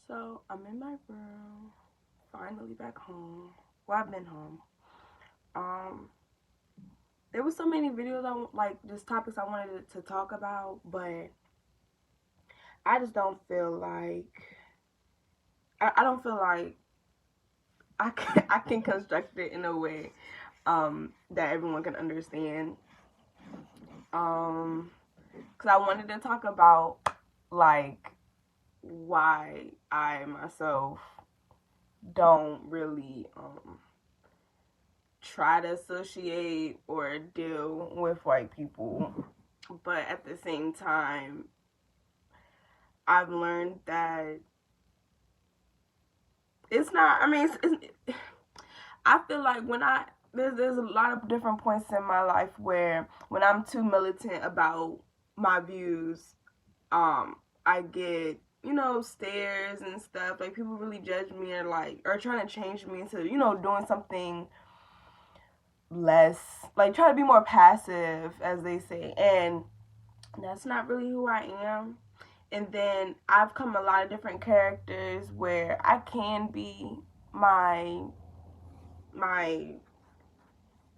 So I'm in my room, finally back home. Well, I've been home. Um, there was so many videos like just topics I wanted to talk about, but I just don't feel like I don't feel like I can construct it in a way that everyone can understand. Um, because I wanted to talk about like why I myself don't really try to associate or deal with white people. But at the same time, I've learned that it's not, I mean, I feel like when there's a lot of different points in my life where when I'm too militant about my views, I get, stares and stuff. Like people really judge me or trying to change me into, doing something less, like try to be more passive, as they say. And that's not really who I am. And then I've come a lot of different characters where I can be my my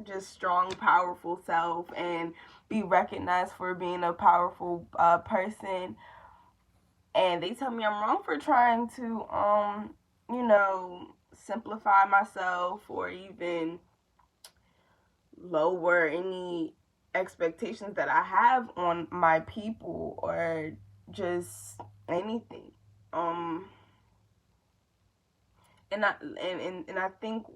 just strong, powerful self and be recognized for being a powerful person. And they tell me I'm wrong for trying to, simplify myself or even lower any expectations that I have on my people or just anything. Um, and I think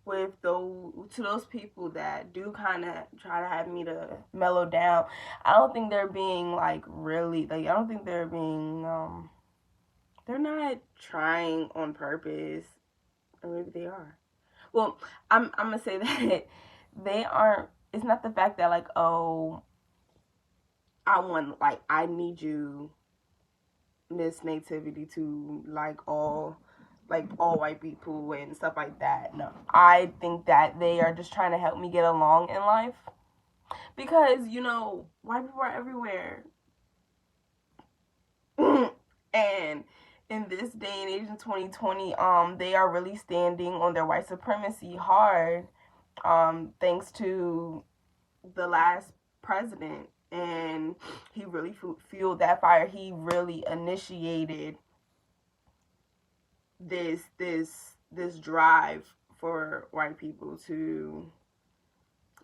with those people that do kind of try to have me to mellow down, I don't think they're being like really like I don't think they're being they're not trying on purpose, or maybe they are. Well, I'm gonna say that they aren't. It's not the fact that like, oh, I need you, Miss Nativity, to like all white people and stuff like that. No, I think that they are just trying to help me get along in life because white people are everywhere, and in this day and age in 2020, they are really standing on their white supremacy hard, thanks to the last president, and he really fueled that fire. He really initiated this drive for white people to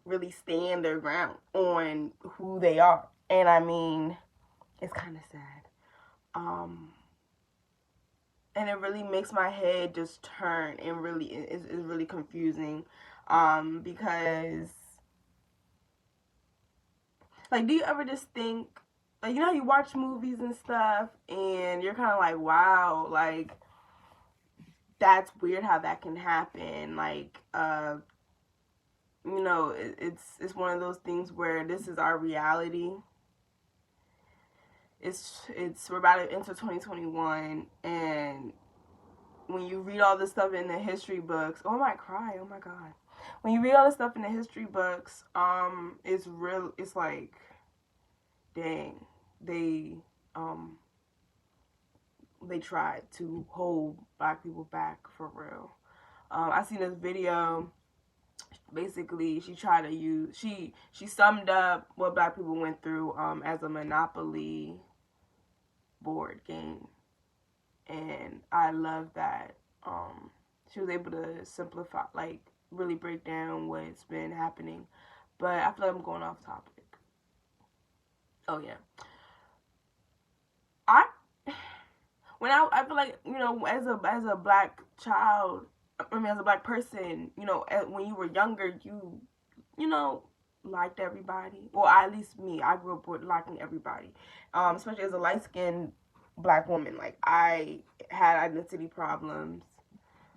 really stand their ground on who they are. And I mean, it's kind of sad. And it really makes my head just turn, and really is really confusing, because like, do you ever just think, like, you watch movies and stuff and you're kind of like, wow, like that's weird how that can happen. Like, it's one of those things where this is our reality. It's we're about to enter 2021, and when you read all this stuff in the history books, oh, I might cry. Oh my god. When you read all this stuff in the history books, it's real. It's like, dang, they um they tried to hold black people back for real. I seen this video. Basically, she tried to use she summed up what black people went through as a Monopoly board game, and I love that she was able to simplify, like really break down what's been happening. But I feel like I'm going off topic. Oh yeah, I when I feel like as a black child, I mean as a black person, when you were younger, you know liked everybody, or at least me. I grew up with liking everybody, especially as a light skinned black woman. Like I had identity problems.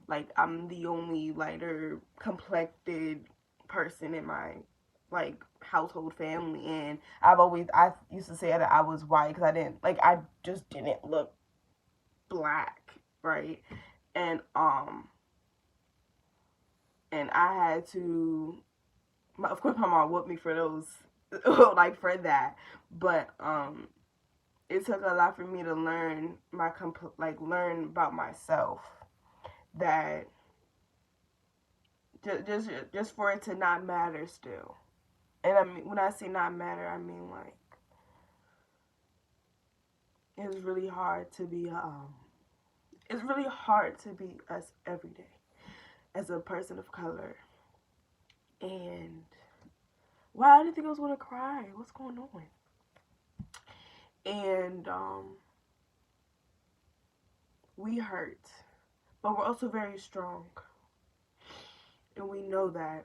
Like I'm the only lighter complected person in my like household family, and I used to say that I was white because I just didn't look black, right? And and I had to, of course my mom whooped me for those, like for that, but it took a lot for me to learn learn about myself, that just for it to not matter still. And I mean, when I say not matter, I mean like it's really hard to be it's really hard to be us every day as a person of color. And wow, I didn't think I was gonna cry. What's going on? And we hurt, but we're also very strong, and we know that.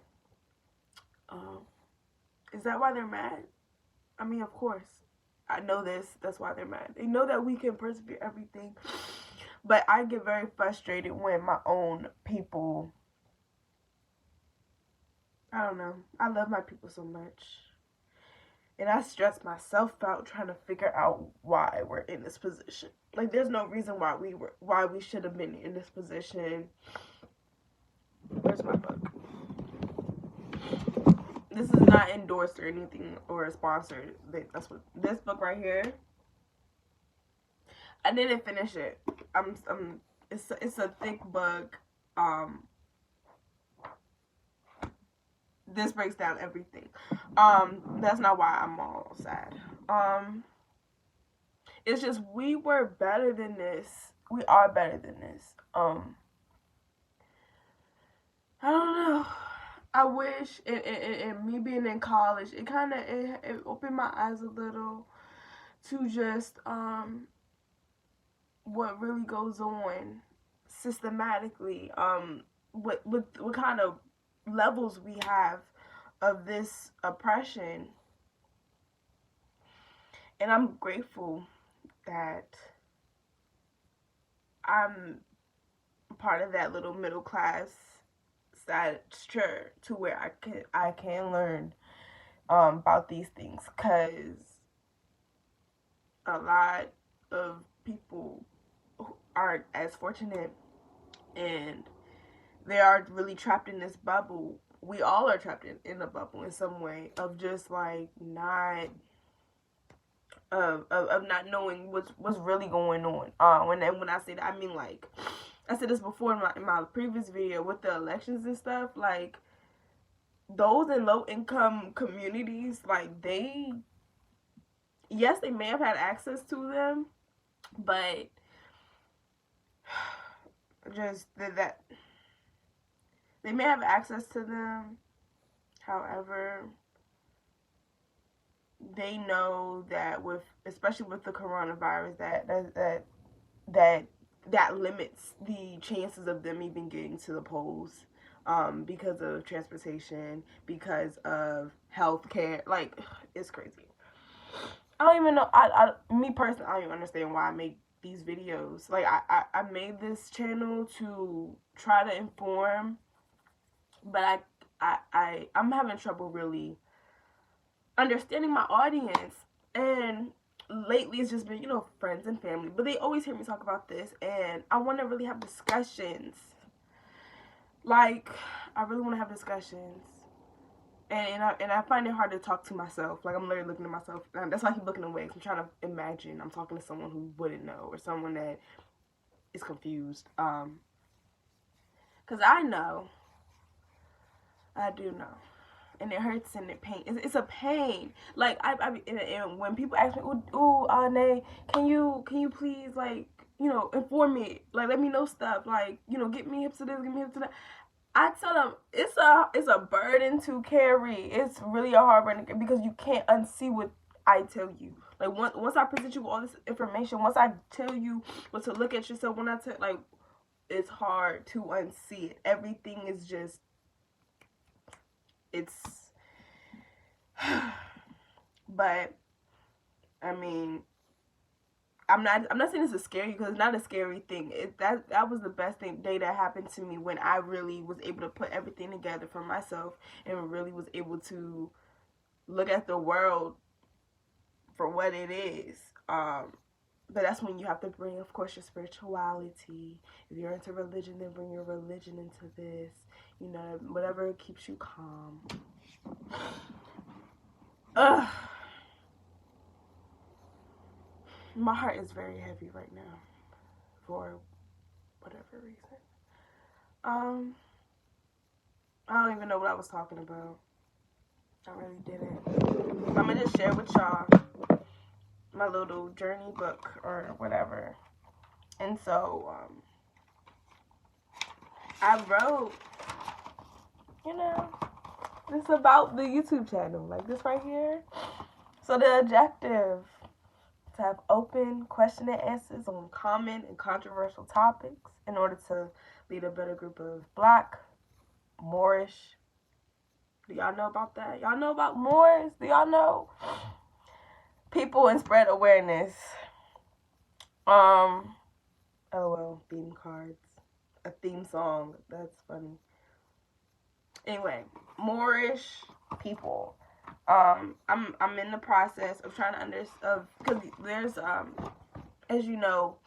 Um, is that why they're mad? I mean, of course, I know this. That's why they're mad. They know that we can persevere everything, but I get very frustrated when my own people. I don't know. I love my people so much. And I stress myself out trying to figure out why we're in this position. Like, there's no reason why we should have been in this position. Where's my book? This is not endorsed or anything or sponsored. That's what this book right here. I didn't finish it. It's a thick book. This breaks down everything. That's not why I'm all sad. It's just we were better than this. We are better than this. I don't know. I wish, and me being in college, it kind of it opened my eyes a little to just what really goes on systematically. What kind of levels we have of this oppression, and I'm grateful that I'm part of that little middle class stature to where I can learn about these things, because a lot of people aren't as fortunate, and they are really trapped in this bubble. We all are trapped in a bubble in some way of just like not of not knowing what's really going on. When I say that, I mean, like I said this before in my previous video with the elections and stuff. Like, those in low income communities, like yes, they may have had access to them, but just that they may have access to them. However, they know that especially with the coronavirus, that limits the chances of them even getting to the polls, because of transportation, because of healthcare. Like, it's crazy. I don't even know. Me personally, I don't even understand why I make these videos. Like, I made this channel to try to inform, but I'm having trouble really understanding my audience. And lately it's just been, friends and family, but they always hear me talk about this, and I want to really have discussions. Like, I really want to have discussions, and I find it hard to talk to myself. Like, I'm literally looking at myself, and that's why I keep looking away, because I'm trying to imagine I'm talking to someone who wouldn't know, or someone that is confused. Because I do know, and it hurts and it pain. It's a pain. Like, and when people ask me, "Ooh, Nay, can you please, like, inform me, like, let me know stuff, like, get me hip to this, get me hip to that." I tell them it's a burden to carry. It's really a hard burden, because you can't unsee what I tell you. Like, once I present you with all this information, once I tell you what to look at yourself, when I tell, like, it's hard to unsee it. Everything is just, it's but I mean, I'm not saying it's a scary, because it's not a scary thing. That was the best day that happened to me, when I really was able to put everything together for myself, and really was able to look at the world for what it is. But that's when you have to bring, of course, your spirituality. If you're into religion, then bring your religion into this. Whatever keeps you calm. Ugh. My heart is very heavy right now for whatever reason. I don't even know what I was talking about. I really didn't. I'm gonna just share with y'all my little journey book or whatever. And so, I wrote, you know, this about the YouTube channel, like this right here. So the objective, to have open question and answers on common and controversial topics in order to lead a better group of Black, Moorish. Do y'all know about that? Y'all know about Moors? Do y'all know? People, and spread awareness. LOL, theme cards. A theme song. That's funny. Anyway, Moorish people. I'm in the process of trying to understand, because there's as you know,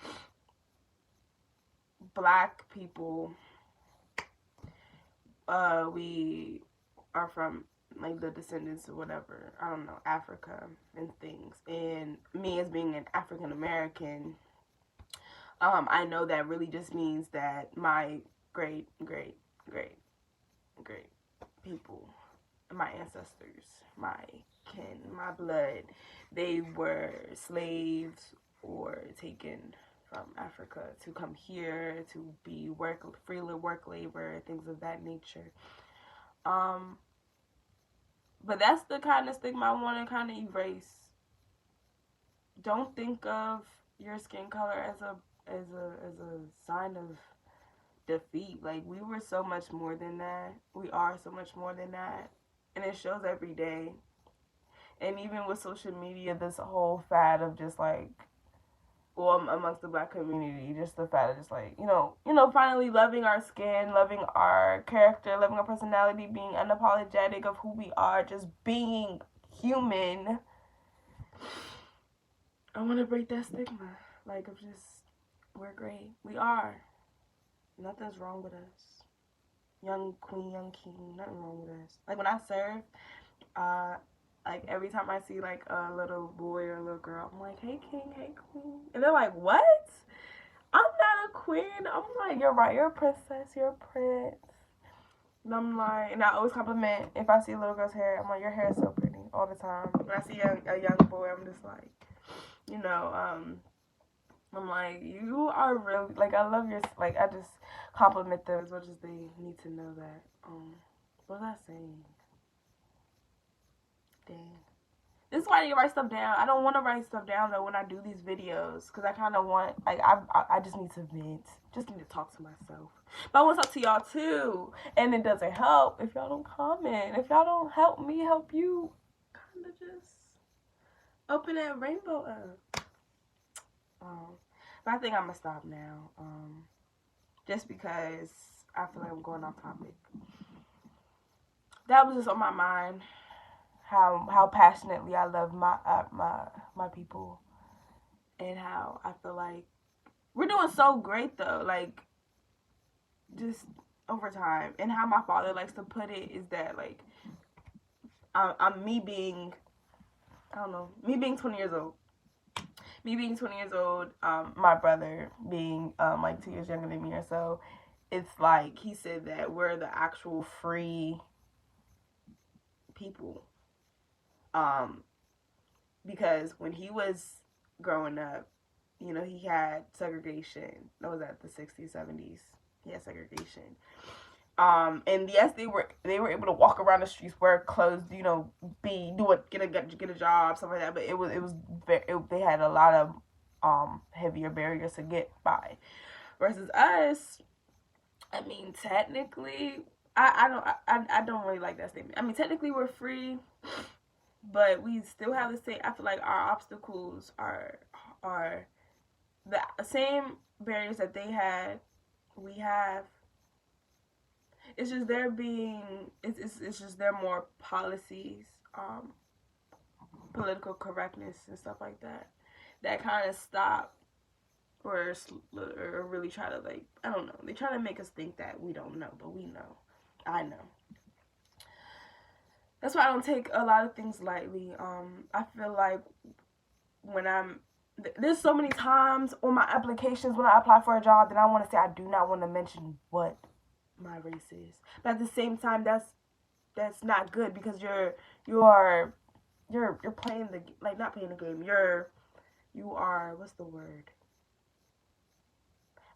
Black people, we are from like the descendants of whatever, I don't know, Africa and things. And me as being an African American, I know that really just means that my great people, my ancestors, my kin, my blood, they were slaves or taken from Africa to come here to be freely work labor, things of that nature. But that's the kind of stigma I want to kind of erase. Don't think of your skin color as a sign of defeat. Like, we were so much more than that. We are so much more than that, and it shows every day. And even with social media, this whole fad of just like, well, amongst the Black community, just the fad of just like, you know, finally loving our skin, loving our character, loving our personality, being unapologetic of who we are, just being human. I want to break that stigma, like, of just, we're great. We are. Nothing's wrong with us. Young queen, young king, nothing wrong with us. Like, when I serve, like, every time I see, like, a little boy or a little girl, I'm like, hey, king, hey, queen. And they're like, what? I'm not a queen. I'm like, you're right, you're a princess, you're a prince. And I'm like, and I always compliment, if I see a little girl's hair, I'm like, your hair is so pretty, all the time. When I see a young boy, I'm just like, you know, I'm like, you are really, like, I love your, like, I just compliment them as much as they need to know that. What was I saying? Dang. This is why I need to write stuff down. I don't want to write stuff down, though, when I do these videos, because I kind of want, like, I just need to vent. Just need to talk to myself. But I want to talk to y'all, too. And it doesn't help if y'all don't comment. If y'all don't help me help you, kind of just open that rainbow up. But I think I'm going to stop now. Just because I feel like I'm going off topic. That was just on my mind. How passionately I love my people, and how I feel like we're doing so great, though, like, just over time. And how my father likes to put it is that, like, I'm me being 20 years old. Me being 20 years old, my brother being like 2 years younger than me or so. It's like he said that we're the actual free people. Because when he was growing up, you know, he had segregation. That was at the 60s, 70s. He had segregation. And yes, they were able to walk around the streets, wear clothes, you know, get a job, stuff like that. But they had a lot of heavier barriers to get by. Versus us, I mean, technically, I don't really like that statement. I mean, technically we're free, but we still have the same. I feel like our obstacles are the same barriers that they had. We have. It's just it's just there more policies, political correctness and stuff like that kind of stop or really try to, like, I don't know. They try to make us think that we don't know, but we know. I know. That's why I don't take a lot of things lightly. I feel like when I'm there's so many times on my applications when I apply for a job that I want to say I do not want to mention what my race is. But at the same time, that's not good because you're you're playing the, like, not playing the game. You are, what's the word?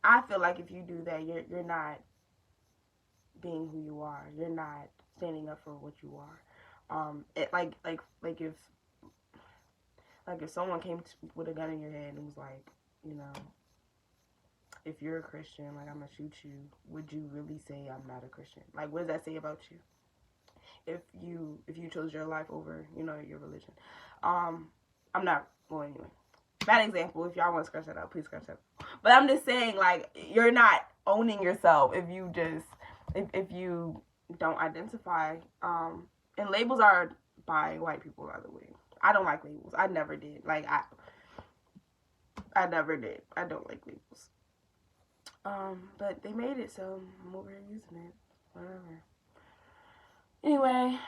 I feel like if you do that, you're not being who you are. You're not standing up for what you are. It like if someone came with a gun in your head and was like, you know, if you're a Christian, like, I'm gonna shoot you, would you really say I'm not a Christian? Like, what does that say about you? If you chose your life over, your religion. I'm not, well, anyway. Bad example. If y'all want to scratch that out, please scratch that out. But I'm just saying, like, you're not owning yourself if you don't identify. And labels are by white people, by the way. I don't like labels. I never did. Like, I never did. I don't like labels. But they made it, so I'm over here using it. Whatever. Anyway,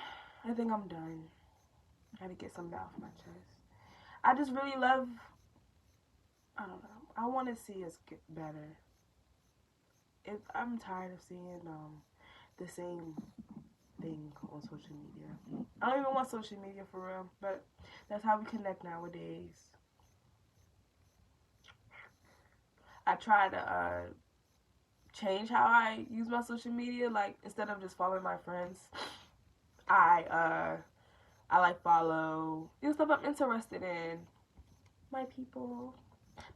I think I'm done. I had to get something off my chest. I just really love, I don't know. I want to see us get better. I'm tired of seeing the same thing on social media. I don't even want social media for real, but that's how we connect nowadays. I try to change how I use my social media. Like, instead of just following my friends, I like follow stuff I'm interested in. My people,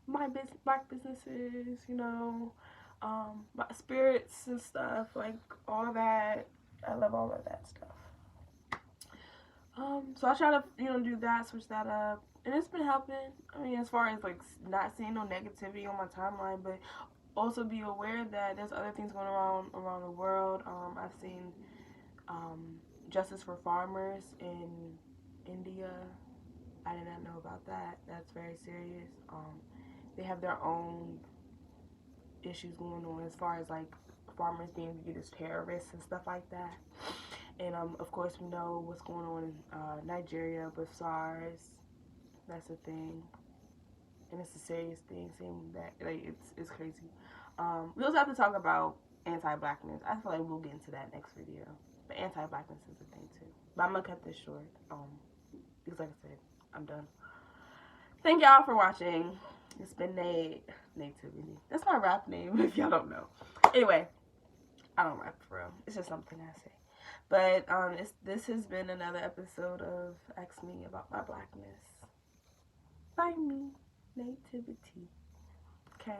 black businesses, my spirits and stuff, like all of that. I love all of that stuff. So I try to, do that, switch that up, and it's been helping. I mean, as far as like not seeing no negativity on my timeline, but also be aware that there's other things going on around the world. I've seen justice for farmers in India. I did not know about that. That's very serious. They have their own issues going on as far as like farmers being viewed as terrorists and stuff like that. And of course, we know what's going on in Nigeria with SARS. That's a thing, and it's a serious thing. Seeing that, like, it's crazy. We also have to talk about anti-blackness. I feel like we'll get into that next video. But anti-blackness is a thing too. But I'm gonna cut this short. Because like I said, I'm done. Thank y'all for watching. It's been Nativity. That's my rap name, if y'all don't know. Anyway, I don't rap for real. It's just something I say. But this has been another episode of Ask Me About My Blackness by me, Nativity. Okay.